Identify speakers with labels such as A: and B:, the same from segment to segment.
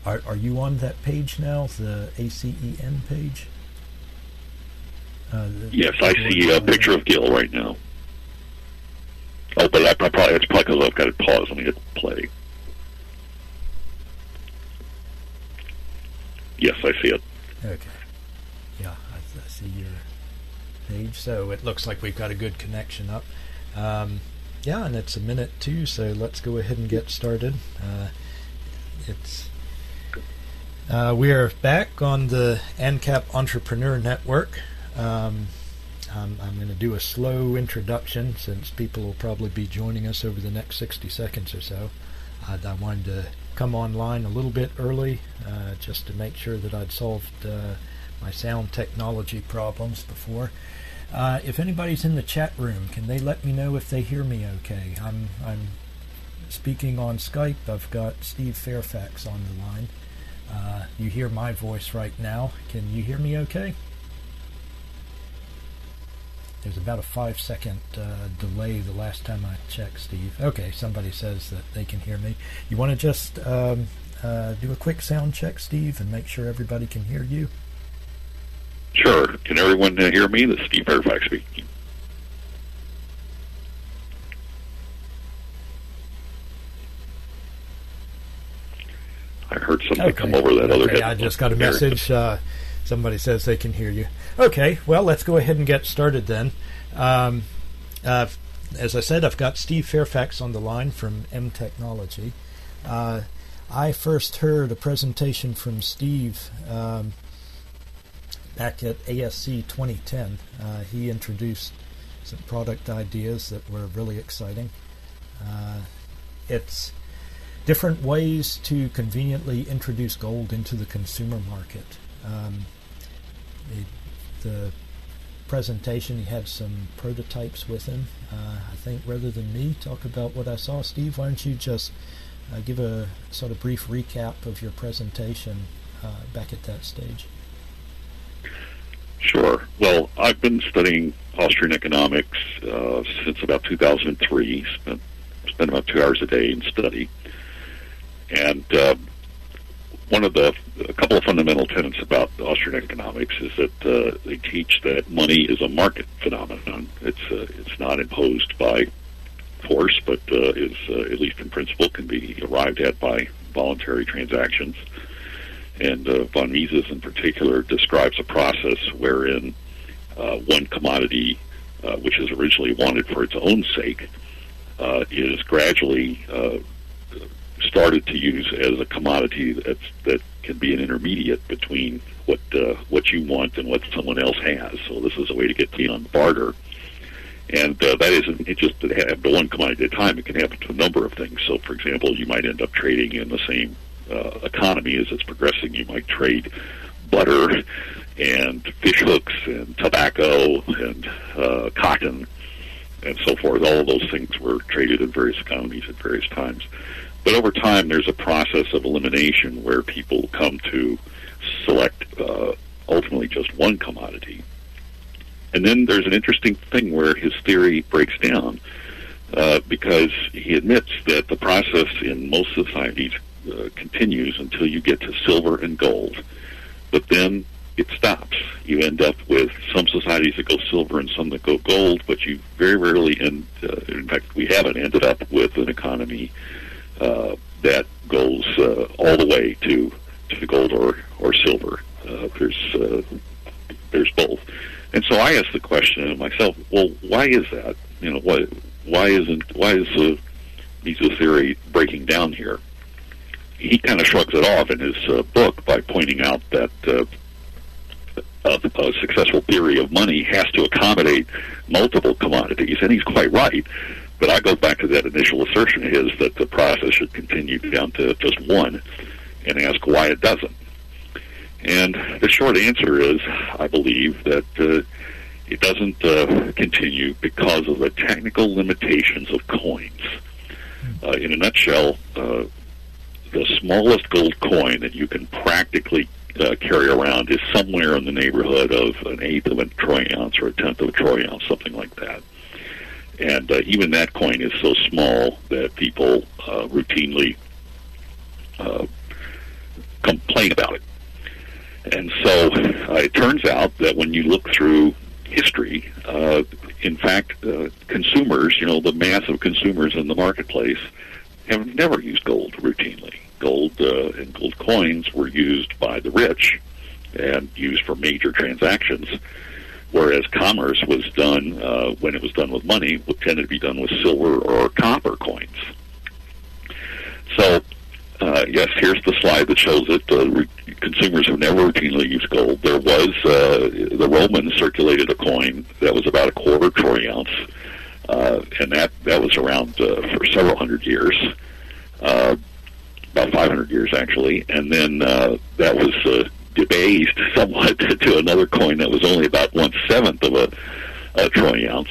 A: Are you on that page now, the ACEN page?
B: Yes, I see a picture of Gil right now. Oh, but it's probably because I've got it paused. Let me hit play. Yes, I see it.
A: Okay. Yeah, I see your page. So it looks like we've got a good connection up. Yeah, and it's a minute too, so let's go ahead and get started. We are back on the AnCap Entrepreneur Network. I'm going to do a slow introduction since people will probably be joining us over the next 60 seconds or so. I wanted to come online a little bit early just to make sure that I'd solved my sound technology problems before. If anybody's in the chat room, can they let me know if they hear me okay? I'm speaking on Skype. I've got Steve Fairfax on the line. You hear my voice right now. Can you hear me okay? There's about a 5-second delay the last time I checked, Steve. Okay, somebody says that they can hear me. You want to just do a quick sound check, Steve, and make sure everybody can hear you?
B: Sure. Can everyone hear me? This is Steve Fairfax speaking. I heard somebody come over that other head.
A: I just got a message. Somebody says they can hear you. Okay, well, let's go ahead and get started then. As I said, I've got Steve Fairfax on the line from M Technology. I first heard a presentation from Steve back at ASC 2010. He introduced some product ideas that were really exciting. It's different ways to conveniently introduce gold into the consumer market. The presentation, he had some prototypes with him. I think rather than me talk about what I saw, Steve, why don't you just give a sort of brief recap of your presentation back at that stage?
B: Sure. Well, I've been studying Austrian economics since about 2003. Spent about 2 hours a day in study. And a couple of fundamental tenets about Austrian economics is that they teach that money is a market phenomenon. It's not imposed by force, but is at least in principle can be arrived at by voluntary transactions. And von Mises in particular describes a process wherein one commodity, which is originally wanted for its own sake, is gradually started to use as a commodity that can be an intermediate between what you want and what someone else has. So this is a way to get beyond barter. And that isn't it just to have the one commodity at a time. It can happen to a number of things. So, for example, you might end up trading in the same economy as it's progressing. You might trade butter and fish hooks and tobacco and cotton and so forth. All of those things were traded in various economies at various times. But over time, there's a process of elimination where people come to select ultimately just one commodity. And then there's an interesting thing where his theory breaks down because he admits that the process in most societies continues until you get to silver and gold. But then it stops. You end up with some societies that go silver and some that go gold, but you very rarely in fact, we haven't ended up with an economy that goes all the way to gold or silver. There's both. And so I asked the question to myself, well, why is that? You know, why is Mises' theory breaking down here? He kind of shrugs it off in his book by pointing out that a successful theory of money has to accommodate multiple commodities, and he's quite right. But I go back to that initial assertion of his that the process should continue down to just one and ask why it doesn't. And the short answer is, I believe that it doesn't continue because of the technical limitations of coins. In a nutshell, the smallest gold coin that you can practically carry around is somewhere in the neighborhood of an eighth of a troy ounce or a tenth of a troy ounce, something like that. And even that coin is so small that people routinely complain about it. And so it turns out that when you look through history, in fact, consumers, the mass of consumers in the marketplace have never used gold routinely. Gold and gold coins were used by the rich and used for major transactions, whereas commerce was done, when it was done with money, would tend to be done with silver or copper coins. So, yes, here's the slide that shows it. Consumers have never routinely used gold. There was, the Romans circulated a coin that was about a quarter troy ounce, and that was around for several hundred years, about 500 years actually, and then that was debased somewhat to another coin that was only about 1/7 of a troy ounce.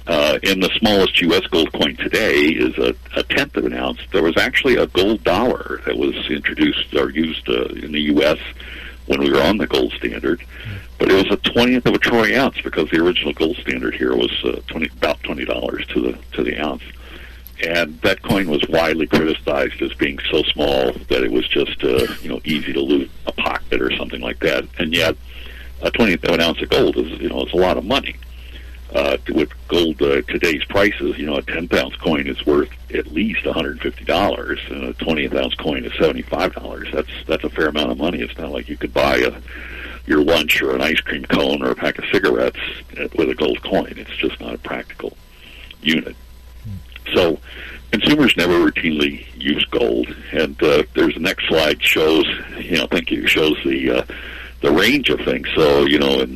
B: And the smallest U.S. gold coin today is a tenth of an ounce. There was actually a gold dollar that was introduced or used in the U.S. when we were on the gold standard, but it was a 20th of a troy ounce because the original gold standard here was about $20 to the ounce. And that coin was widely criticized as being so small that it was just easy to lose a pocket or something like that. And yet, a 20th of an ounce of gold is it's a lot of money. With gold today's prices, a 10th ounce coin is worth at least $150, and a 20th ounce coin is $75. That's a fair amount of money. It's not like you could buy your lunch or an ice cream cone or a pack of cigarettes with a gold coin. It's just not a practical unit. So consumers never routinely use gold, and there's the next slide shows, shows the range of things. So, in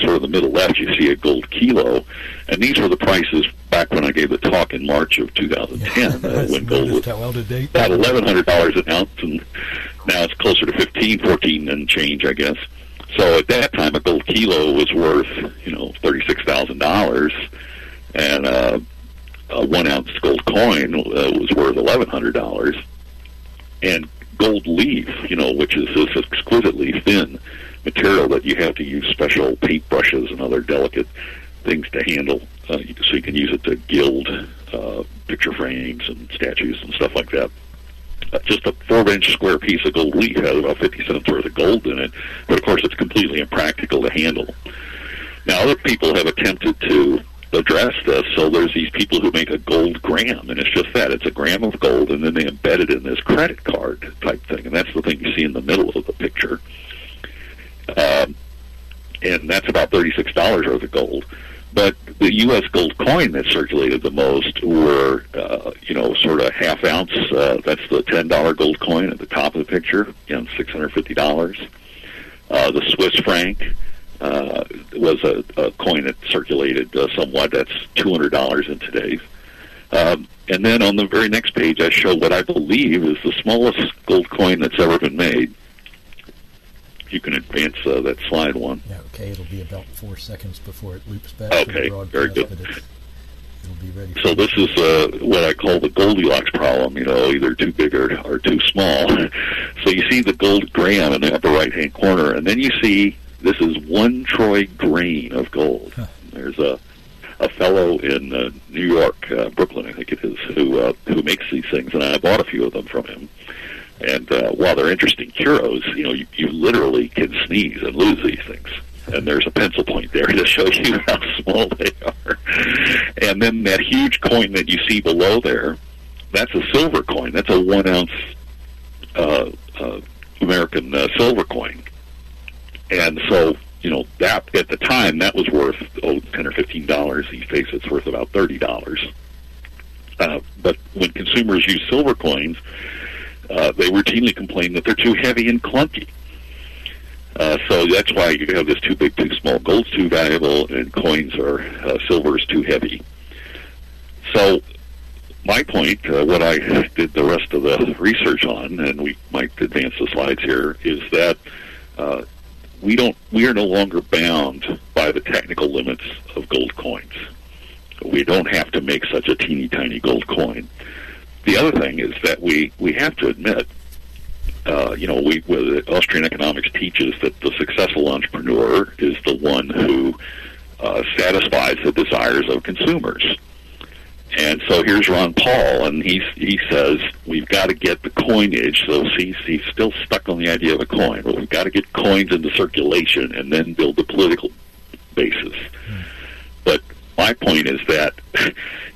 B: sort of the middle left, you see a gold kilo, and these were the prices back when I gave the talk in March of 2010, when gold was about $1,100 an ounce, and now it's closer to 14 and change, I guess. So at that time, a gold kilo was worth, $36,000, and a 1 ounce gold coin was worth $1,100, and gold leaf, which is this exquisitely thin material that you have to use special paint brushes and other delicate things to handle, so you can use it to gild picture frames and statues and stuff like that. Just a 4-inch square piece of gold leaf has about 50 cents worth of gold in it, but of course it's completely impractical to handle. Now, other people have attempted to address this, so there's these people who make a gold gram, and it's just that. It's a gram of gold, and then they embed it in this credit card type thing, and that's the thing you see in the middle of the picture. And that's about $36 worth of gold. But the U.S. gold coin that circulated the most were, sort of half ounce. That's the $10 gold coin at the top of the picture, $650. The Swiss franc was a coin that circulated somewhat. That's $200 in today's. And then on the very next page, I show what I believe is the smallest gold coin that's ever been made. You can advance that slide one.
A: Yeah, okay, it'll be about 4 seconds before it loops back
B: to
A: the broadcast.
B: Very good.
A: It'll be ready.
B: So this is what I call the Goldilocks problem, either too big or too small. So you see the gold gram in the upper right-hand corner, and then you see this is 1 troy grain of gold. Huh. There's a fellow in New York, Brooklyn, I think it is, who makes these things, and I bought a few of them from him. And while they're interesting curos, you literally can sneeze and lose these things. And there's a pencil point there to show you how small they are. And then that huge coin that you see below there, that's a silver coin. That's a 1 ounce American silver coin. And so, that at the time, that was worth, $10 or $15. These days, it's worth about $30. But when consumers use silver coins, they routinely complain that they're too heavy and clunky. So that's why you have this too big, too small. Gold's too valuable, and coins are, silver is too heavy. So my point, what I did the rest of the research on, and we might advance the slides here, is that we are no longer bound by the technical limits of gold coins. We don't have to make such a teeny tiny gold coin. The other thing is that we have to admit, Austrian economics teaches that the successful entrepreneur is the one who satisfies the desires of consumers. And so here's Ron Paul, and he says we've got to get the coinage. So he's still stuck on the idea of a coin. But we've got to get coins into circulation and then build the political basis. But my point is that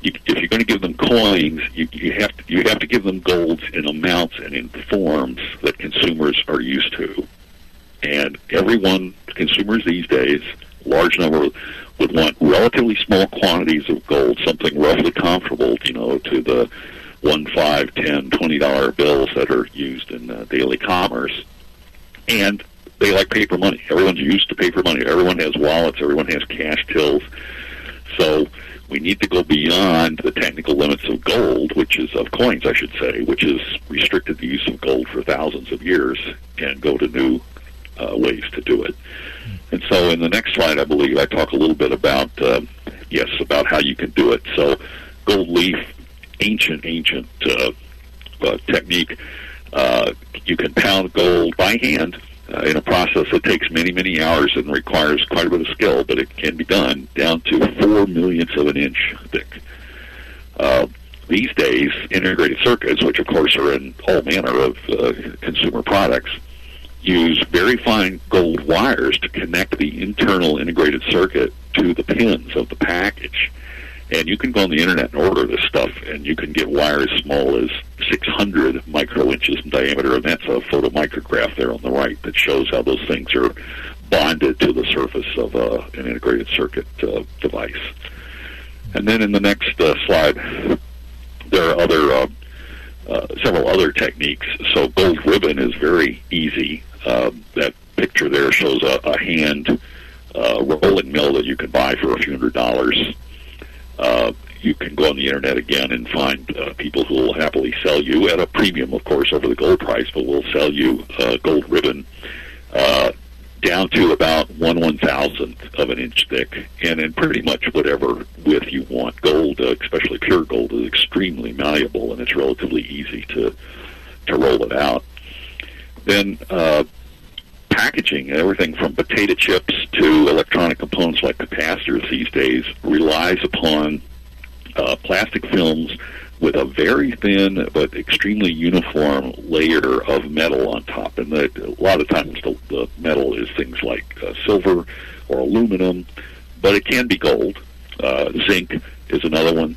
B: if you're going to give them coins, you have to give them golds in amounts and in forms that consumers are used to. And consumers these days, large number, would want relatively small quantities of gold, something roughly comparable, to the $1, $5, $10, $20 bills that are used in daily commerce. And they like paper money. Everyone's used to paper money. Everyone has wallets. Everyone has cash tills. So we need to go beyond the technical limits of gold, of coins, I should say, which has restricted the use of gold for thousands of years, and go to new ways to do it. And so in the next slide, I believe, I talk a little bit about, about how you can do it. So gold leaf, ancient technique. You can pound gold by hand in a process that takes many, many hours and requires quite a bit of skill, but it can be done down to 4/4 of an inch thick. These days, integrated circuits, which of course are in all manner of consumer products, use very fine gold wires to connect the internal integrated circuit to the pins of the package. And you can go on the internet and order this stuff, and you can get wires as small as 600 microinches in diameter, and that's a photomicrograph there on the right that shows how those things are bonded to the surface of an integrated circuit device. And then in the next slide, there are several other techniques. So gold ribbon is very easy. That picture there shows a hand rolling mill that you can buy for a few $100s. You can go on the internet again and find people who will happily sell you at a premium, of course, over the gold price, but will sell you gold ribbon down to about 1/1000th of an inch thick, and in pretty much whatever width you want. Gold, especially pure gold, is extremely malleable, and it's relatively easy to roll it out. Then packaging, everything from potato chips to electronic components like capacitors these days, relies upon plastic films with a very thin but extremely uniform layer of metal on top. And a lot of times the metal is things like silver or aluminum, but it can be gold. Zinc is another one,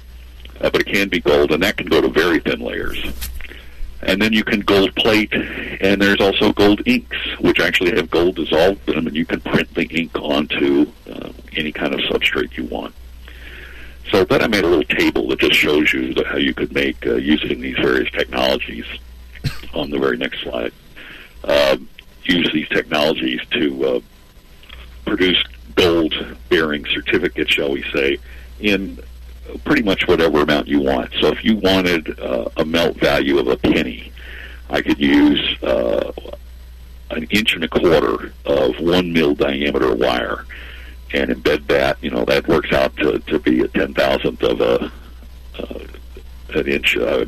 B: but it can be gold, and that can go to very thin layers. And then you can gold plate, and there's also gold inks, which actually have gold dissolved in them, and you can print the ink onto any kind of substrate you want. So then I made a little table that just shows you how you could make, using these various technologies, on the very next slide, use these technologies to produce gold-bearing certificates, shall we say, in pretty much whatever amount you want. So if you wanted a melt value of a penny, I could use 1.25 inches of 1 mil diameter wire and embed that. That works out to be a 10,000th of an inch, a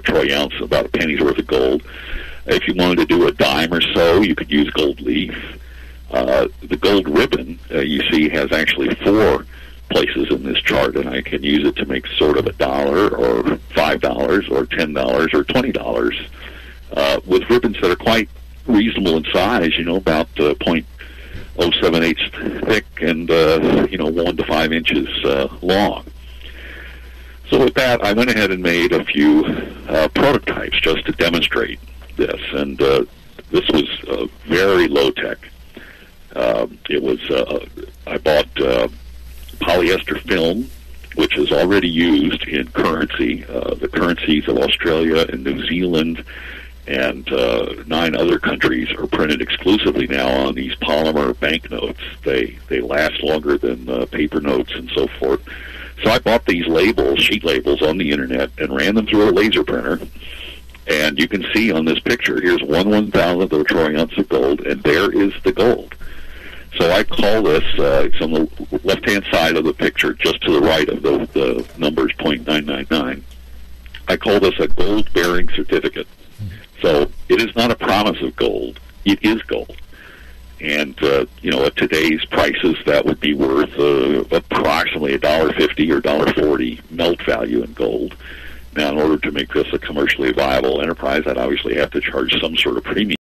B: troy ounce, about a penny's worth of gold. If you wanted to do a dime or so, you could use gold leaf. The gold ribbon, you see, has actually 4 places in this chart, and I can use it to make sort of $1 or $5 or $10 or $20 with ribbons that are quite reasonable in size, about 0.078 thick and 1 to 5 inches long. So with that, I went ahead and made a few prototypes just to demonstrate this, and this was very low tech. It was I bought polyester film, which is already used in currency. The currencies of Australia and New Zealand and 9 other countries are printed exclusively now on these polymer banknotes. They last longer than paper notes and so forth. So I bought these labels, sheet labels, on the internet and ran them through a laser printer. And you can see on this picture, here's 1/1000th of a troy ounce of gold, and there is the gold. So I call this, it's on the left-hand side of the picture, just to the right of the numbers 0.999. I call this a gold-bearing certificate. So it is not a promise of gold. It is gold. And at today's prices, that would be worth approximately $1.50 or $1.40 melt value in gold. Now, in order to make this a commercially viable enterprise, I'd obviously have to charge some sort of premium